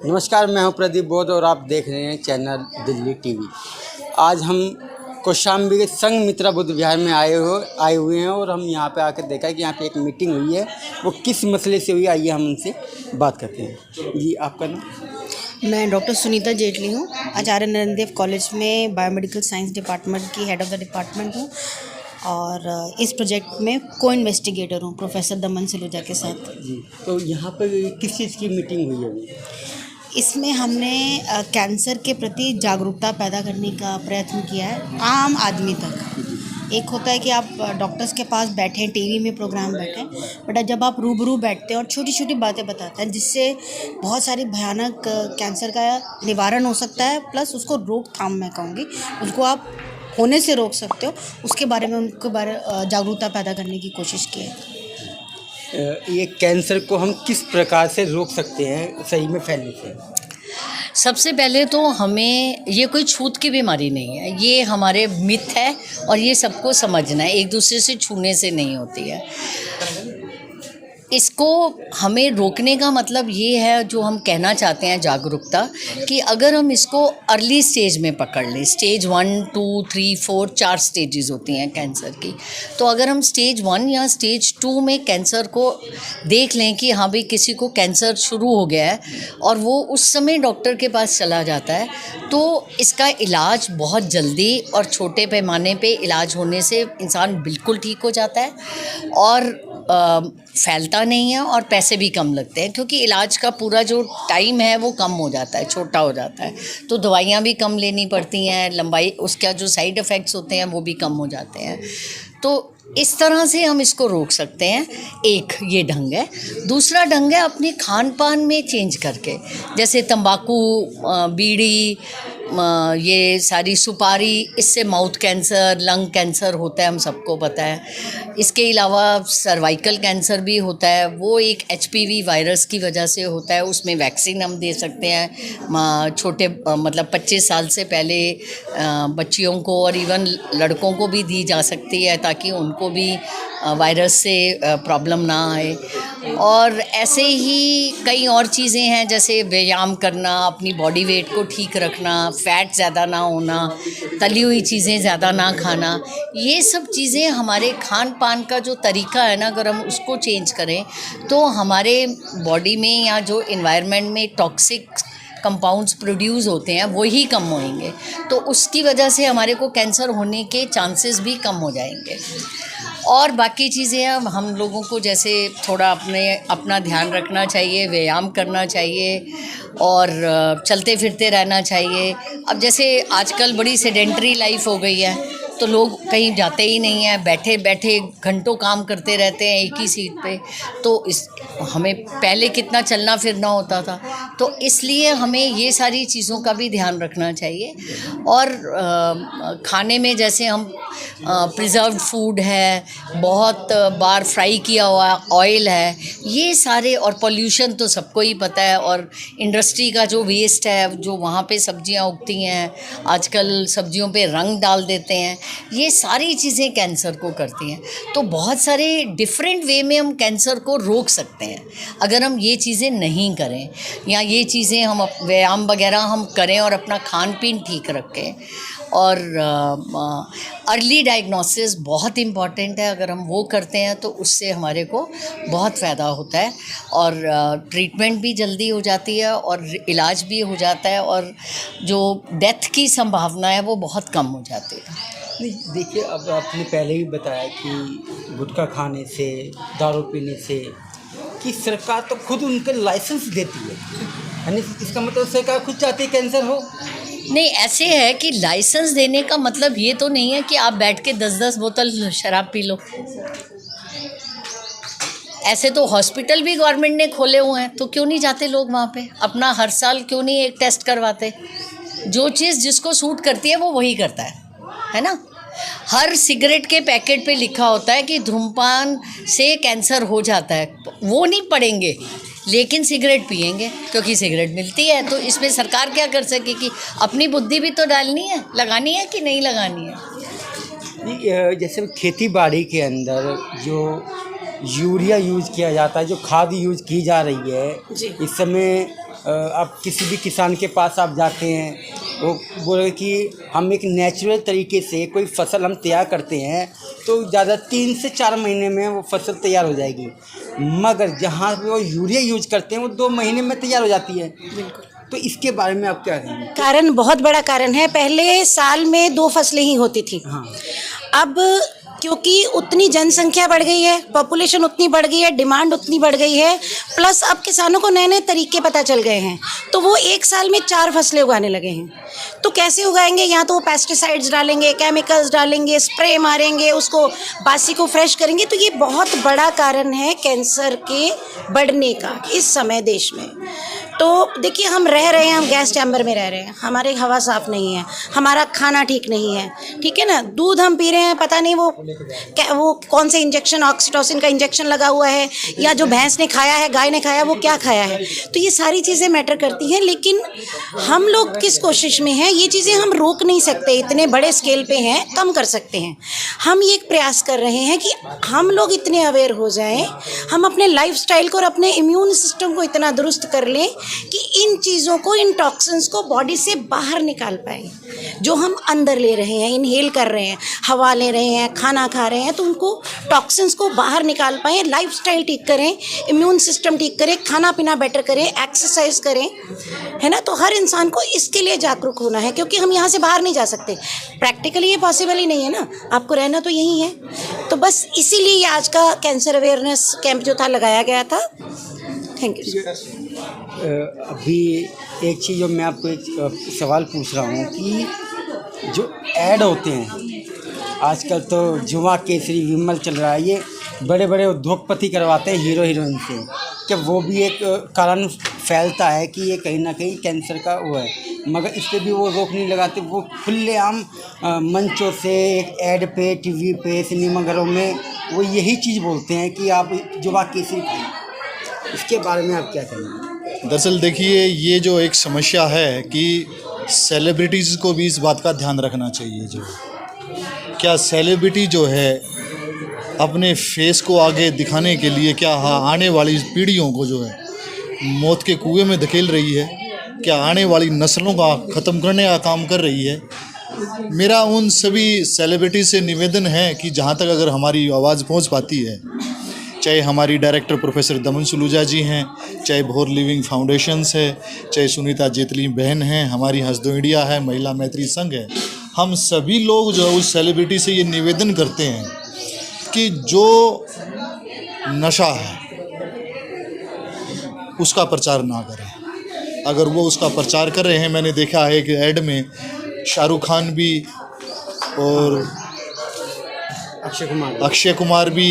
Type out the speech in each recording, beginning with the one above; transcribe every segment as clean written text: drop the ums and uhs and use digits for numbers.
नमस्कार, मैं हूं प्रदीप बोध और आप देख रहे हैं चैनल दिल्ली टीवी। आज हम कौशाम्बी के संघ मित्रा बुद्ध विहार में आए हुए हैं और हम यहां पे आकर देखा कि यहां पे एक मीटिंग हुई है। वो किस मसले से हुई, आइए हम उनसे बात करते हैं। जी, आपका नाम? मैं डॉक्टर सुनीता जेटली हूँ। आचार्य नरेंद्र देव कॉलेज में बायोमेडिकल साइंस डिपार्टमेंट की हेड ऑफ़ द डिपार्टमेंट हूँ और इस प्रोजेक्ट में को इन्वेस्टिगेटर हूँ प्रोफेसर दमन सलूजा के साथ। जी, तो यहाँ पर किस चीज़ की मीटिंग हुई है अभी? इसमें हमने कैंसर के प्रति जागरूकता पैदा करने का प्रयत्न किया है आम आदमी तक। एक होता है कि आप डॉक्टर्स के पास बैठें, टीवी में प्रोग्राम बैठें, बट जब आप रूबरू बैठते हैं और छोटी छोटी बातें बताते हैं जिससे बहुत सारी भयानक कैंसर का निवारण हो सकता है, प्लस उसको रोकथाम मैं कहूँगी उसको आप होने से रोक सकते हो, उसके बारे में उनके बारे जागरूकता पैदा करने की कोशिश की है। ये कैंसर को हम किस प्रकार से रोक सकते हैं सही में फैलने से? सबसे पहले तो हमें ये कोई छूत की बीमारी नहीं है, ये हमारे मिथ है और ये सबको समझना है, एक दूसरे से छूने से नहीं होती है। इसको हमें रोकने का मतलब ये है, जो हम कहना चाहते हैं जागरूकता, कि अगर हम इसको अर्ली स्टेज में पकड़ लें, स्टेज 1, 2, 3, 4 4 स्टेजेस होती हैं कैंसर की, तो अगर हम स्टेज 1 या स्टेज 2 में कैंसर को देख लें कि हाँ भाई किसी को कैंसर शुरू हो गया है और वो उस समय डॉक्टर के पास चला जाता है, तो इसका इलाज बहुत जल्दी और छोटे पैमाने पे इलाज होने से इंसान बिल्कुल ठीक हो जाता है और फैलता नहीं है और पैसे भी कम लगते हैं, क्योंकि इलाज का पूरा जो टाइम है वो कम हो जाता है, छोटा हो जाता है, तो दवाइयाँ भी कम लेनी पड़ती हैं, लंबाई उसका जो साइड इफ़ेक्ट्स होते हैं वो भी कम हो जाते हैं। तो इस तरह से हम इसको रोक सकते हैं। एक ये ढंग है। दूसरा ढंग है अपने खान पान में चेंज करके, जैसे तंबाकू, बीड़ी, ये सारी सुपारी, इससे माउथ कैंसर, लंग कैंसर होता है, हम सबको पता है। इसके अलावा सर्वाइकल कैंसर भी होता है, वो एक HPV वायरस की वजह से होता है, उसमें वैक्सीन हम दे सकते हैं छोटे मतलब 25 साल से पहले बच्चियों को और इवन लड़कों को भी दी जा सकती है, ताकि उनको भी वायरस से प्रॉब्लम ना आए। और ऐसे ही कई और चीज़ें हैं, जैसे व्यायाम करना, अपनी बॉडी वेट को ठीक रखना, फ़ैट ज़्यादा ना होना, तली हुई चीज़ें ज़्यादा ना खाना, ये सब चीज़ें हमारे खान पान का जो तरीका है ना, अगर हम उसको चेंज करें तो हमारे बॉडी में या जो इन्वायरमेंट में टॉक्सिक कंपाउंड्स प्रोड्यूस होते हैं वही कम होंगे, तो उसकी वजह से हमारे को कैंसर होने के चांसेस भी कम हो जाएंगे। और बाकी चीज़ें हम लोगों को जैसे थोड़ा अपना ध्यान रखना चाहिए, व्यायाम करना चाहिए और चलते फिरते रहना चाहिए। अब जैसे आजकल बड़ी सेडेंटरी लाइफ हो गई है, तो लोग कहीं जाते ही नहीं हैं, बैठे बैठे घंटों काम करते रहते हैं एक ही सीट पे, तो हमें पहले कितना चलना फिरना होता था, तो इसलिए हमें ये सारी चीज़ों का भी ध्यान रखना चाहिए। और खाने में जैसे हम प्रिजर्व्ड फूड है, बहुत बार फ्राई किया हुआ ऑयल है, ये सारे, और पोल्यूशन तो सबको ही पता है, और इंडस्ट्री का जो वेस्ट है, जो वहाँ पे सब्जियाँ उगती हैं, आजकल सब्जियों पे रंग डाल देते हैं, ये सारी चीज़ें कैंसर को करती हैं। तो बहुत सारे डिफरेंट वे में हम कैंसर को रोक सकते हैं अगर हम ये चीज़ें नहीं करें, या ये चीज़ें हम व्यायाम वगैरह हम करें और अपना खान पीन ठीक रखें। और अर्ली डायग्नोसिस बहुत इम्पॉर्टेंट है, अगर हम वो करते हैं तो उससे हमारे को बहुत फ़ायदा होता है और ट्रीटमेंट भी जल्दी हो जाती है और इलाज भी हो जाता है, और जो डेथ की संभावना है वो बहुत कम हो जाती है। नहीं, देखिए, अब आपने पहले ही बताया कि गुटखा खाने से, दारू पीने से, कि सरकार तो खुद उनके लाइसेंस देती है, यानी इसका मतलब सरकार खुद चाहती है कैंसर हो। नहीं, ऐसे है कि लाइसेंस देने का मतलब ये तो नहीं है कि आप बैठ के 10-10 बोतल शराब पी लो। ऐसे तो हॉस्पिटल भी गवर्नमेंट ने खोले हुए हैं, तो क्यों नहीं जाते लोग वहाँ पे? अपना हर साल क्यों नहीं एक टेस्ट करवाते? जो चीज़ जिसको सूट करती है वो वही करता है ना? हर सिगरेट के पैकेट पे लिखा होता है कि धूम्रपान से कैंसर हो जाता है, वो नहीं पढ़ेंगे लेकिन सिगरेट पिएंगे, क्योंकि सिगरेट मिलती है। तो इसमें सरकार क्या कर सकेगी? अपनी बुद्धि भी तो डालनी है, लगानी है कि नहीं लगानी है। जैसे खेती बाड़ी के अंदर जो यूरिया यूज़ किया जाता है, जो खाद यूज़ की जा रही है जी। इस समय आप किसी भी किसान के पास आप जाते हैं, वो बोले कि हम एक नेचुरल तरीके से कोई फसल हम तैयार करते हैं तो ज़्यादा 3 से 4 महीने में वो फसल तैयार हो जाएगी, मगर जहाँ पे वो यूरिया यूज करते हैं वो 2 महीने में तैयार हो जाती है। तो इसके बारे में आप क्या कहेंगे? कारण बहुत बड़ा कारण है। पहले साल में 2 फसलें ही होती थी। हाँ। अब क्योंकि उतनी जनसंख्या बढ़ गई है, पॉपुलेशन उतनी बढ़ गई है, डिमांड उतनी बढ़ गई है, प्लस अब किसानों को नए नए तरीके पता चल गए हैं, तो वो एक साल में 4 फसलें उगाने लगे हैं। तो कैसे उगाएंगे? या तो वो पेस्टिसाइड्स डालेंगे, केमिकल्स डालेंगे, स्प्रे मारेंगे, उसको बासी को फ्रेश करेंगे। तो ये बहुत बड़ा कारण है कैंसर के बढ़ने का इस समय देश में। तो देखिए, हम रह रहे हैं, हम गैस चैम्बर में रह रहे हैं, हमारी हवा साफ़ नहीं है, हमारा खाना ठीक नहीं है, ठीक है ना। दूध हम पी रहे हैं, पता नहीं वो कौन से इंजेक्शन, ऑक्सीटोसिन का इंजेक्शन लगा हुआ है, या जो भैंस ने खाया है, गाय ने खाया, वो क्या खाया है। तो ये सारी चीज़ें मैटर करती हैं। लेकिन हम लोग किस कोशिश में हैं, ये चीज़ें हम रोक नहीं सकते, इतने बड़े स्केल पे हैं, कम कर सकते हैं। हम ये एक प्रयास कर रहे हैं कि हम लोग इतने अवेयर हो जाएं, हम अपने लाइफस्टाइल को और अपने इम्यून सिस्टम को इतना दुरुस्त कर लें कि इन चीज़ों को, इन टॉक्सिन्स को बॉडी से बाहर निकाल पाएँ। जो हम अंदर ले रहे हैं, इनहेल कर रहे हैं, हवा ले रहे हैं, खाना खा रहे हैं, तो उनको टॉक्सिन्स को बाहर निकाल पाएँ। लाइफस्टाइल ठीक करें, इम्यून सिस्टम ठीक करें, खाना पीना बेटर करें, एक्सरसाइज करें, है ना। तो हर इंसान को इसके लिए जागरूक होना है, क्योंकि हम यहाँ से बाहर नहीं जा सकते। प्रैक्टिकली ये पॉसिबल ही नहीं है ना, आपको रहना तो यही है। तो बस इसीलिए ये आज का कैंसर अवेयरनेस कैंप जो था लगाया गया था। Thank you. अभी एक चीज़ जो मैं आपको एक सवाल पूछ रहा हूँ कि जो ऐड होते हैं आजकल, तो जुआ केसरी विमल चल रहा है, ये बड़े बड़े उद्योगपति करवाते हैं हीरो हीरोइन से, क्या वो भी एक कारण फैलता है कि ये कहीं ना कहीं कैंसर का वो है, मगर इस पर भी वो रोक नहीं लगाते। वो खुलेआम मंचों से, एक ऐड पे, टीवी पे, सिनेमा घरों में वो यही चीज़ बोलते हैं कि आप जुआ केसरी खाएं। इसके बारे में आप क्या कहेंगे? दरअसल देखिए, ये जो एक समस्या है कि सेलिब्रिटीज़ को भी इस बात का ध्यान रखना चाहिए। जो क्या सेलिब्रिटी जो है अपने फेस को आगे दिखाने के लिए क्या आने वाली पीढ़ियों को जो है मौत के कुएं में धकेल रही है, क्या आने वाली नस्लों का ख़त्म करने का काम कर रही है। मेरा उन सभी सेलिब्रिटी से निवेदन है कि जहाँ तक अगर हमारी आवाज़ पहुँच पाती है, चाहे हमारी डायरेक्टर प्रोफेसर दमन सलूजा जी हैं, चाहे भोर लिविंग फाउंडेशंस है, चाहे सुनीता जेतली बहन हैं, हमारी हंस दो इंडिया है, महिला मैत्री संघ है, हम सभी लोग जो उस सेलिब्रिटी से ये निवेदन करते हैं कि जो नशा है उसका प्रचार ना करें। अगर वो उसका प्रचार कर रहे हैं, मैंने देखा है कि ऐड में शाहरुख खान भी और अक्षय कुमार भी,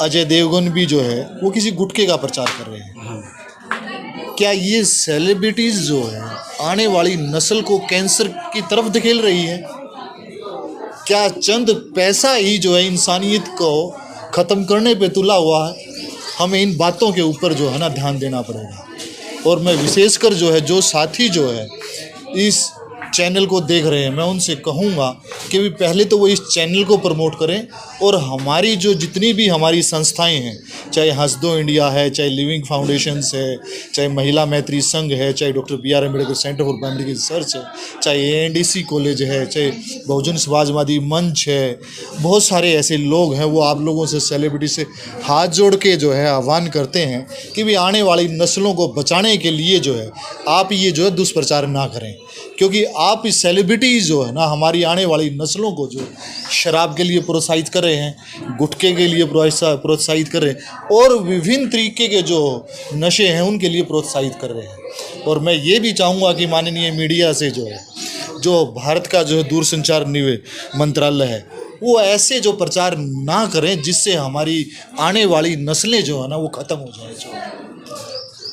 अजय देवगन भी जो है वो किसी गुटखे का प्रचार कर रहे हैं। क्या ये सेलिब्रिटीज़ जो है आने वाली नस्ल को कैंसर की तरफ धकेल रही है? क्या चंद पैसा ही जो है इंसानियत को ख़त्म करने पे तुला हुआ है? हमें इन बातों के ऊपर जो है ना ध्यान देना पड़ेगा। और मैं विशेषकर जो है जो साथी जो है इस चैनल को देख रहे हैं, मैं उनसे कहूँगा कि भी पहले तो वो इस चैनल को प्रमोट करें, और हमारी जो जितनी भी हमारी संस्थाएं हैं, चाहे हंस दो इंडिया है, चाहे लिविंग फाउंडेशंस है, चाहे महिला मैत्री संघ है, चाहे doctor BR Ambedkar centre for primary research है, चाहे ANDC कॉलेज है, चाहे बहुजन समाजवादी मंच है, बहुत सारे ऐसे लोग हैं। वो आप लोगों से, सेलिब्रिटी से हाथ जोड़ के जो है आह्वान करते हैं कि भी आने वाली नस्लों को बचाने के लिए जो है आप ये जो है दुष्प्रचार ना करें, क्योंकि आप इस सेलिब्रिटी जो है ना हमारी आने वाली नस्लों को जो शराब के लिए प्रोत्साहित कर रहे हैं, गुटखे के लिए प्रोत्साहित कर रहे हैं, और विभिन्न तरीके के जो नशे हैं उनके लिए प्रोत्साहित कर रहे हैं। और मैं ये भी चाहूँगा कि माननीय मीडिया से जो है, जो भारत का जो है दूरसंचार मंत्रालय है, वो ऐसे जो प्रचार ना करें जिससे हमारी आने वाली नस्लें जो है ना वो ख़त्म हो जाए। जो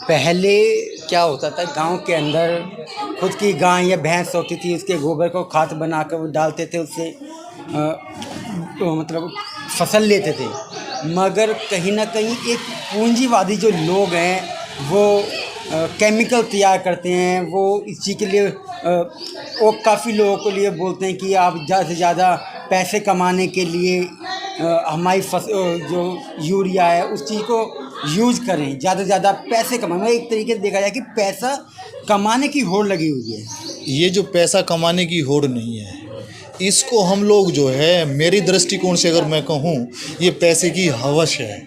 पहले क्या होता था, गांव के अंदर खुद की गाय या भैंस होती थी, उसके गोबर को खाद बनाकर वो डालते थे, उससे मतलब फसल लेते थे। मगर कहीं ना कहीं एक पूंजीवादी जो लोग हैं वो केमिकल तैयार करते हैं, वो इस चीज़ के लिए वो काफ़ी लोगों के लिए बोलते हैं कि आप ज़्यादा से ज़्यादा पैसे कमाने के लिए हमारी जो यूरिया है उस चीज़ को यूज करें, ज़्यादा से ज़्यादा पैसे कमाएं। एक तरीके से देखा जाए कि पैसा कमाने की होड़ लगी हुई है। ये जो पैसा कमाने की होड़ नहीं है, इसको हम लोग जो है, मेरी दृष्टिकोण से अगर मैं कहूँ, ये पैसे की हवस है।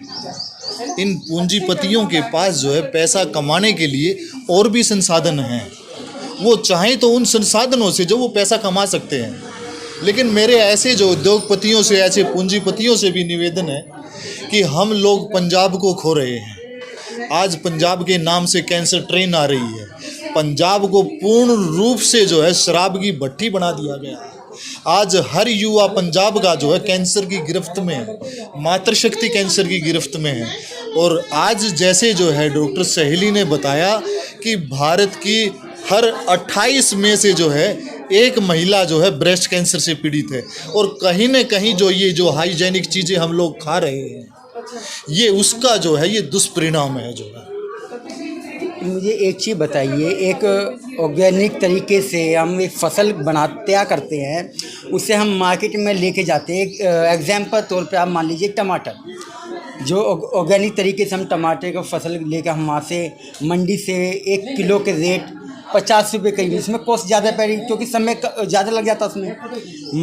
इन पूंजीपतियों के पास जो है पैसा कमाने के लिए और भी संसाधन हैं, वो चाहें तो उन संसाधनों से जो वो पैसा कमा सकते हैं। लेकिन मेरे ऐसे जो उद्योगपतियों से, ऐसे पूंजीपतियों से भी निवेदन है कि हम लोग पंजाब को खो रहे हैं। आज पंजाब के नाम से कैंसर ट्रेन आ रही है। पंजाब को पूर्ण रूप से जो है शराब की भट्टी बना दिया गया है। आज हर युवा पंजाब का जो है कैंसर की गिरफ्त में है, मातृशक्ति कैंसर की गिरफ्त में है। और आज जैसे जो है डॉक्टर सहेली ने बताया कि भारत की हर 28 में से जो है एक महिला जो है ब्रेस्ट कैंसर से पीड़ित है। और कहीं न कहीं जो ये जो हाइजेनिक चीज़ें हम लोग खा रहे हैं, ये उसका जो है ये दुष्परिणाम है जो है। मुझे एक चीज़ बताइए, एक ऑर्गेनिक तरीके से हम एक फसल तैयार करते हैं, उसे हम मार्केट में लेके जाते हैं। एग्जाम्पल तौर पे आप मान लीजिए टमाटर, जो ऑर्गेनिक तरीके से हम टमाटर का फसल लेकर हम वहाँ से मंडी से 1 किलो के रेट 50 रुपये करीब, इसमें कॉस्ट ज़्यादा पड़ी क्योंकि समय ज़्यादा लग जाता उसमें,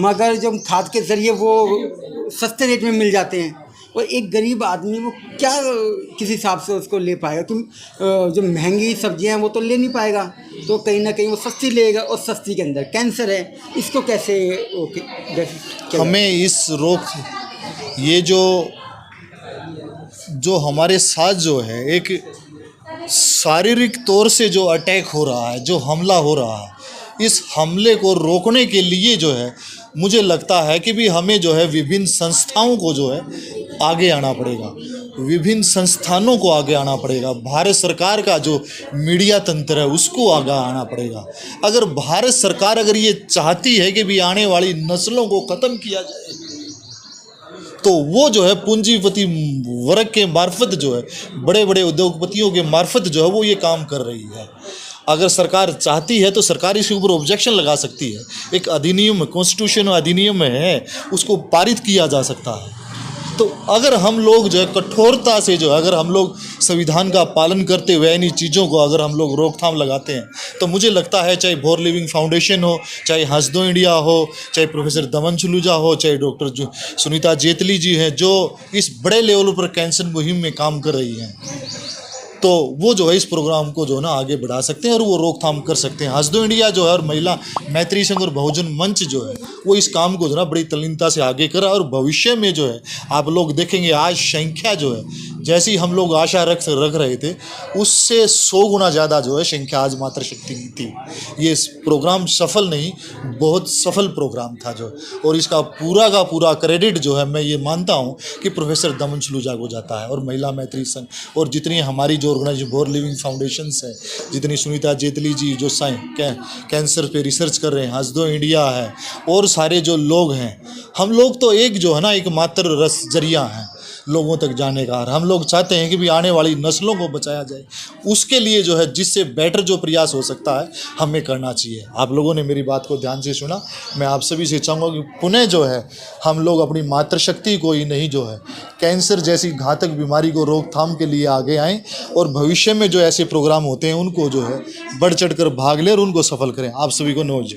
मगर जो खाद के ज़रिए वो सस्ते रेट में मिल जाते हैं। और एक गरीब आदमी वो क्या किस हिसाब से उसको ले पाएगा, क्योंकि जो महंगी सब्जियां हैं वो तो ले नहीं पाएगा, तो कहीं ना कहीं वो सस्ती लेगा। और सस्ती के अंदर कैंसर है, इसको कैसे हमें इस रोक, ये जो हमारे साथ जो है एक शारीरिक तौर से जो अटैक हो रहा है, जो हमला हो रहा है, इस हमले को रोकने के लिए जो है मुझे लगता है कि भी हमें जो है विभिन्न संस्थाओं को जो है आगे आना पड़ेगा, विभिन्न संस्थानों को आगे आना पड़ेगा। भारत सरकार का जो मीडिया तंत्र है उसको आगे आना पड़ेगा। अगर भारत सरकार अगर ये चाहती है कि भी आने वाली नस्लों को ख़त्म किया जाए, तो वो जो है पूंजीपति वर्ग के मार्फत जो है, बड़े बड़े उद्योगपतियों के मार्फत जो है वो ये काम कर रही है। अगर सरकार चाहती है तो सरकार इसके ऊपर ऑब्जेक्शन लगा सकती है। एक अधिनियम, कॉन्स्टिट्यूशन अधिनियम है, उसको पारित किया जा सकता है। तो अगर हम लोग जो है कठोरता से जो है, अगर हम लोग संविधान का पालन करते हुए इन चीज़ों को अगर हम लोग रोकथाम लगाते हैं, तो मुझे लगता है चाहे भोर लिविंग फाउंडेशन हो, चाहे हंस दो इंडिया हो, चाहे प्रोफेसर दमन सलूजा हो, चाहे डॉक्टर जो सुनीता जेतली जी हैं जो इस बड़े लेवल पर कैंसर मुहिम में काम कर रही हैं, तो वो जो है इस प्रोग्राम को जो है ना आगे बढ़ा सकते हैं और वो रोकथाम कर सकते हैं। हंस दो इंडिया जो है और महिला मैत्री संघ और बहुजन मंच जो है वो इस काम को जो है बड़ी तल्लीनता से आगे करा। और भविष्य में जो है आप लोग देखेंगे आज संख्या जो है जैसी हम लोग आशा रख रहे थे उससे 100 गुना ज़्यादा जो है संख्या आज मातृशक्ति की थी। ये प्रोग्राम सफल नहीं, बहुत सफल प्रोग्राम था जो, और इसका पूरा का पूरा क्रेडिट जो है मैं ये मानता हूँ कि प्रोफेसर दमन सलूजा को जाता है और महिला मैत्री संघ और जितनी हमारी जो ऑर्गेनाइजेशन भोर लिविंग फाउंडेशंस है, जितनी सुनीता जेतली जी जो कैंसर पे रिसर्च कर रहे हैं, हंस दो इंडिया है और सारे जो लोग हैं, हम लोग तो एक जो है ना एक मात्र रस जरिया हैं लोगों तक जाने का। और हम लोग चाहते हैं कि भी आने वाली नस्लों को बचाया जाए, उसके लिए जो है जिससे बेटर जो प्रयास हो सकता है हमें करना चाहिए। आप लोगों ने मेरी बात को ध्यान से सुना। मैं आप सभी से चाहूँगा कि पुनः जो है हम लोग अपनी मातृशक्ति को ही नहीं जो है कैंसर जैसी घातक बीमारी को रोकथाम के लिए आगे आएँ और भविष्य में जो ऐसे प्रोग्राम होते हैं उनको जो है बढ़ चढ़ कर भाग लें और उनको सफल करें। आप सभी को नमस्कार।